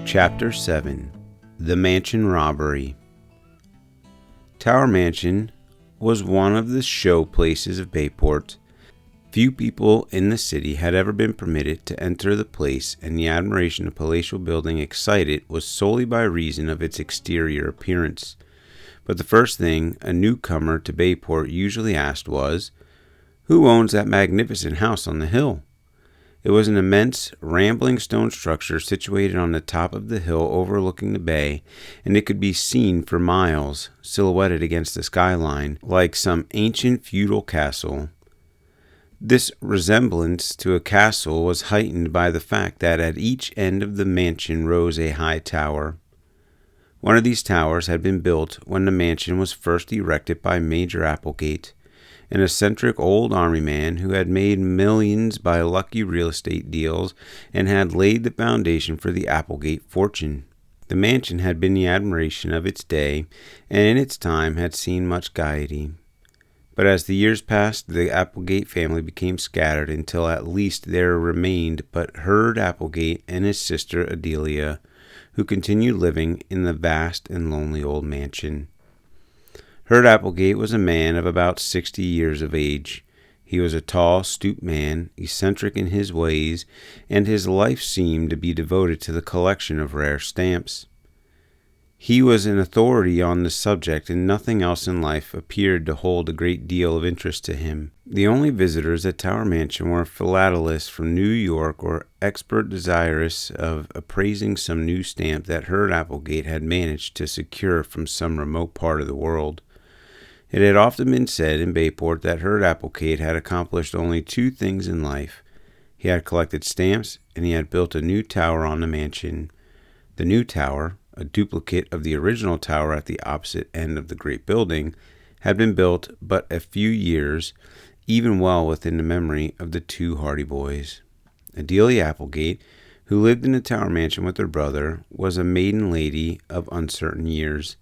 Chapter 7 The Mansion Robbery. Tower Mansion was one of the show places of Bayport. Few people in the city had ever been permitted to enter the place, and the admiration the palatial building excited was solely by reason of its exterior appearance. But the first thing a newcomer to Bayport usually asked was, "Who owns that magnificent house on the hill?" It was an immense, rambling stone structure situated on the top of the hill overlooking the bay, and it could be seen for miles, silhouetted against the skyline, like some ancient feudal castle. This resemblance to a castle was heightened by the fact that at each end of the mansion rose a high tower. One of these towers had been built when the mansion was first erected by Major Applegate, an eccentric old army man who had made millions by lucky real estate deals and had laid the foundation for the Applegate fortune. The mansion had been the admiration of its day, and in its time had seen much gaiety. But as the years passed, the Applegate family became scattered until at least there remained but Herd Applegate and his sister Adelia, who continued living in the vast and lonely old mansion. Herd Applegate was a man of about 60 years of age. He was a tall, stooped man, eccentric in his ways, and his life seemed to be devoted to the collection of rare stamps. He was an authority on the subject, and nothing else in life appeared to hold a great deal of interest to him. The only visitors at Tower Mansion were philatelists from New York or expert desirous of appraising some new stamp that Herd Applegate had managed to secure from some remote part of the world. It had often been said in Bayport that Herd Applegate had accomplished only two things in life. He had collected stamps, and he had built a new tower on the mansion. The new tower, a duplicate of the original tower at the opposite end of the great building, had been built but a few years, even well within the memory of the two Hardy boys. Adelia Applegate, who lived in the Tower Mansion with her brother, was a maiden lady of uncertain years.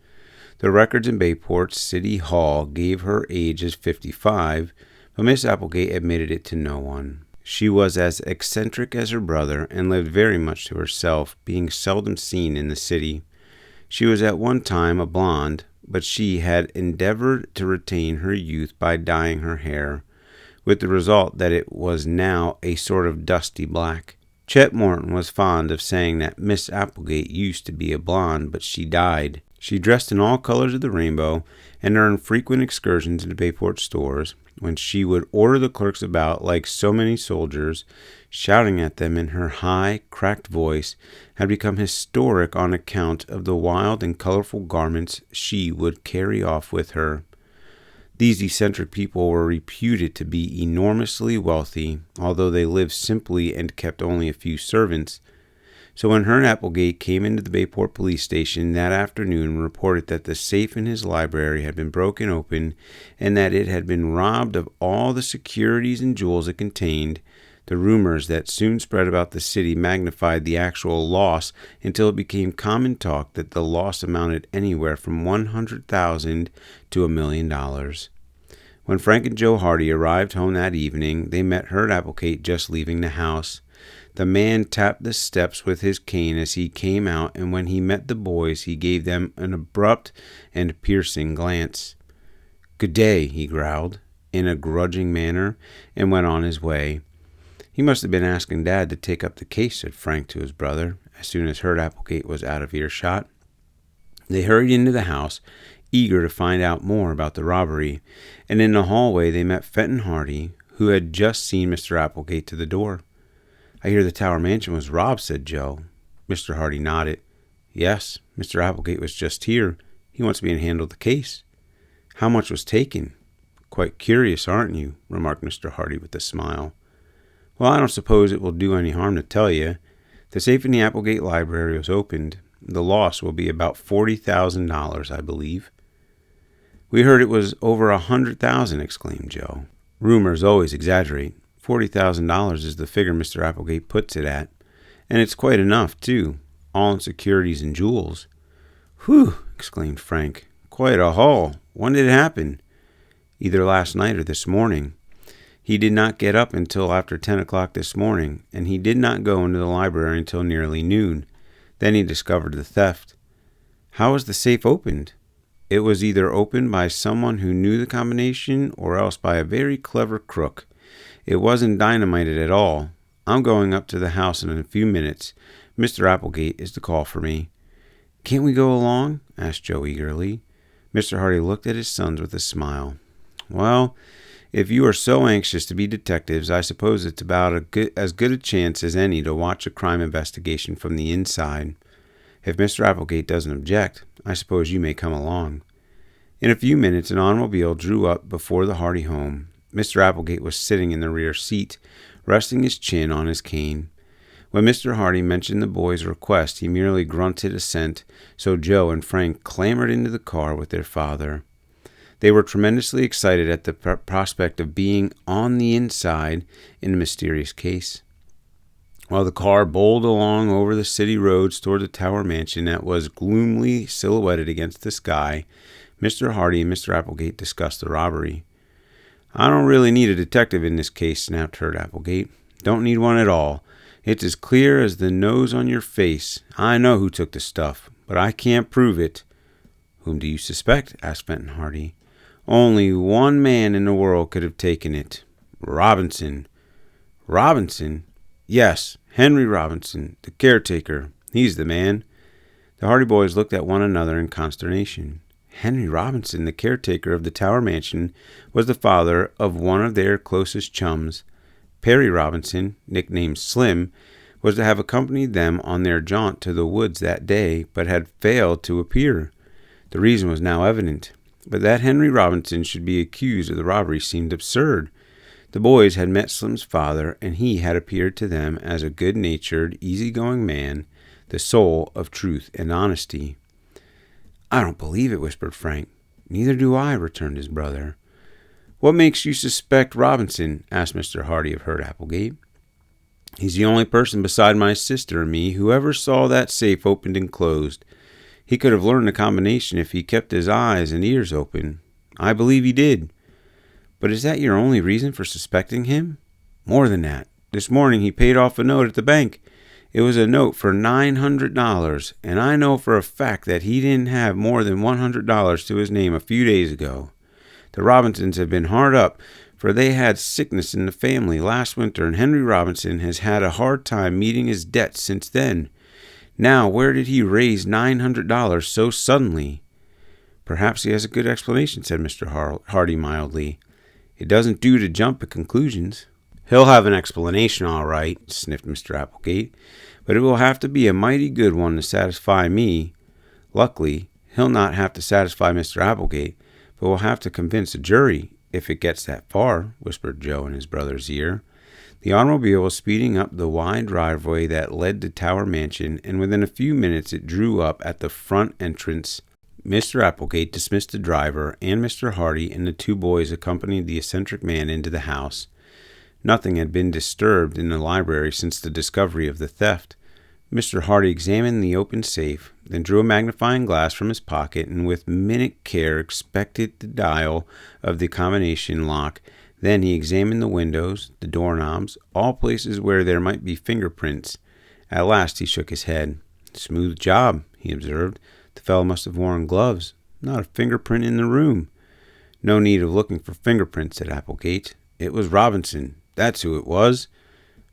The records in Bayport City Hall gave her age as 55, but Miss Applegate admitted it to no one. She was as eccentric as her brother and lived very much to herself, being seldom seen in the city. She was at one time a blonde, but she had endeavored to retain her youth by dyeing her hair, with the result that it was now a sort of dusty black. Chet Morton was fond of saying that Miss Applegate used to be a blonde, but she dyed. She dressed in all colors of the rainbow, and during frequent excursions into Bayport stores, when she would order the clerks about like so many soldiers, shouting at them in her high, cracked voice, had become historic on account of the wild and colorful garments she would carry off with her. These eccentric people were reputed to be enormously wealthy, although they lived simply and kept only a few servants. So when Herd Applegate came into the Bayport police station that afternoon and reported that the safe in his library had been broken open and that it had been robbed of all the securities and jewels it contained, the rumors that soon spread about the city magnified the actual loss until it became common talk that the loss amounted anywhere from $100,000 to $1 million. When Frank and Joe Hardy arrived home that evening, they met Herd Applegate just leaving the house. The man tapped the steps with his cane as he came out, and when he met the boys, he gave them an abrupt and piercing glance. "Good day," he growled, in a grudging manner, and went on his way. "He must have been asking Dad to take up the case," said Frank to his brother, as soon as Herd Applegate was out of earshot. They hurried into the house, eager to find out more about the robbery, and in the hallway they met Fenton Hardy, who had just seen Mr. Applegate to the door. "I hear the Tower Mansion was robbed," said Joe. Mr. Hardy nodded. "Yes, Mr. Applegate was just here. He wants me to handle the case." "How much was taken?" "Quite curious, aren't you?" remarked Mr. Hardy with a smile. "Well, I don't suppose it will do any harm to tell you. The safe in the Applegate library was opened. The loss will be about $40,000, I believe." "We heard it was over $100,000, exclaimed Joe. "Rumors always exaggerate. $40,000 is the figure Mr. Applegate puts it at, and it's quite enough, too, all in securities and jewels." "Whew!" exclaimed Frank. "Quite a haul. When did it happen?" "Either last night or this morning. He did not get up until after 10 o'clock this morning, and he did not go into the library until nearly noon. Then he discovered the theft. How was the safe opened? It was either opened by someone who knew the combination or else by a very clever crook. It wasn't dynamited at all. I'm going up to the house in a few minutes. Mr. Applegate is to call for me. Can't we go along? Asked Joe eagerly. Mr. Hardy looked at his sons with a smile. Well, if you are so anxious to be detectives, I suppose it's about as good a chance as any to watch a crime investigation from the inside. If Mr. Applegate doesn't object, I suppose you may come along. In a few minutes, an automobile drew up before the Hardy home. Mr. Applegate was sitting in the rear seat, resting his chin on his cane. When Mr. Hardy mentioned the boy's request, he merely grunted assent, so Joe and Frank clambered into the car with their father. They were tremendously excited at the prospect of being on the inside in the mysterious case. While the car bowled along over the city roads toward the Tower mansion that was gloomily silhouetted against the sky, Mr. Hardy and Mr. Applegate discussed the robbery. I don't really need a detective in this case, snapped Herb Applegate. Don't need one at all. It's as clear as the nose on your face. I know who took the stuff, but I can't prove it. Whom do you suspect? Asked Fenton Hardy. Only one man in the world could have taken it. Robinson. Robinson? Yes, Henry Robinson, the caretaker. He's the man. The Hardy boys looked at one another in consternation. Henry Robinson, the caretaker of the Tower mansion, was the father of one of their closest chums. Perry Robinson, nicknamed Slim, was to have accompanied them on their jaunt to the woods that day, but had failed to appear. The reason was now evident, but that Henry Robinson should be accused of the robbery seemed absurd. The boys had met Slim's father, and he had appeared to them as a good-natured, easy-going man, the soul of truth and honesty. I don't believe it, whispered Frank. Neither do I, returned his brother. What makes you suspect Robinson? Asked Mr. Hardy of Herb Applegate. He's the only person beside my sister and me who ever saw that safe opened and closed. He could have learned the combination if he kept his eyes and ears open. I believe he did. But is that your only reason for suspecting him? More than that. This morning he paid off a note at the bank. It was a note for $900, and I know for a fact that he didn't have more than $100 to his name a few days ago. The Robinsons have been hard up, for they had sickness in the family last winter, and Henry Robinson has had a hard time meeting his debts since then. Now, where did he raise $900 so suddenly? Perhaps he has a good explanation, said Mr. Hardy mildly. It doesn't do to jump at conclusions. He'll have an explanation, all right, sniffed Mr. Applegate, but it will have to be a mighty good one to satisfy me. Luckily, he'll not have to satisfy Mr. Applegate, but will have to convince a jury, if it gets that far, whispered Joe in his brother's ear. The automobile was speeding up the wide driveway that led to Tower Mansion, and within a few minutes it drew up at the front entrance. Mr. Applegate dismissed the driver, and Mr. Hardy and the two boys accompanied the eccentric man into the house. Nothing had been disturbed in the library since the discovery of the theft. Mr. Hardy examined the open safe, then drew a magnifying glass from his pocket and with minute care inspected the dial of the combination lock. Then he examined the windows, the doorknobs, all places where there might be fingerprints. At last he shook his head. Smooth job, he observed. The fellow must have worn gloves. Not a fingerprint in the room. No need of looking for fingerprints, said Applegate. It was Robinson. That's who it was.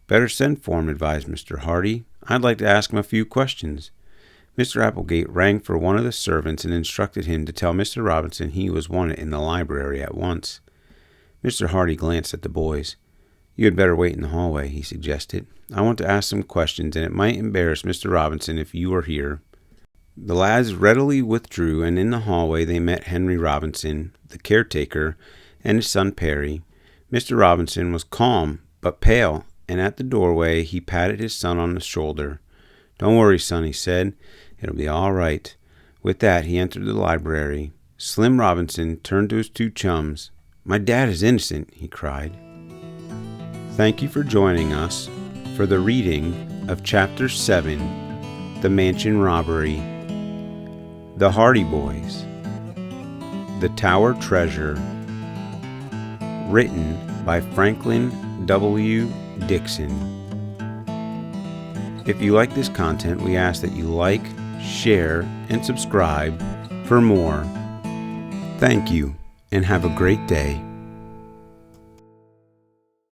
Better send for him, advised Mr. Hardy. I'd like to ask him a few questions. Mr. Applegate rang for one of the servants and instructed him to tell Mr. Robinson he was wanted in the library at once. Mr. Hardy glanced at the boys. You had better wait in the hallway, he suggested. I want to ask some questions, and it might embarrass Mr. Robinson if you were here. The lads readily withdrew, and in the hallway they met Henry Robinson, the caretaker, and his son Perry. Mr. Robinson was calm but pale, and at the doorway he patted his son on the shoulder. Don't worry, son, he said. It'll be all right. With that, he entered the library. Slim Robinson turned to his two chums. My dad is innocent, he cried. Thank you for joining us for the reading of Chapter 7, The Mansion Robbery. The Hardy Boys. The Tower Treasure. Written by Franklin W. Dixon. If you like this content, we ask that you like, share, and subscribe for more. Thank you, and have a great day.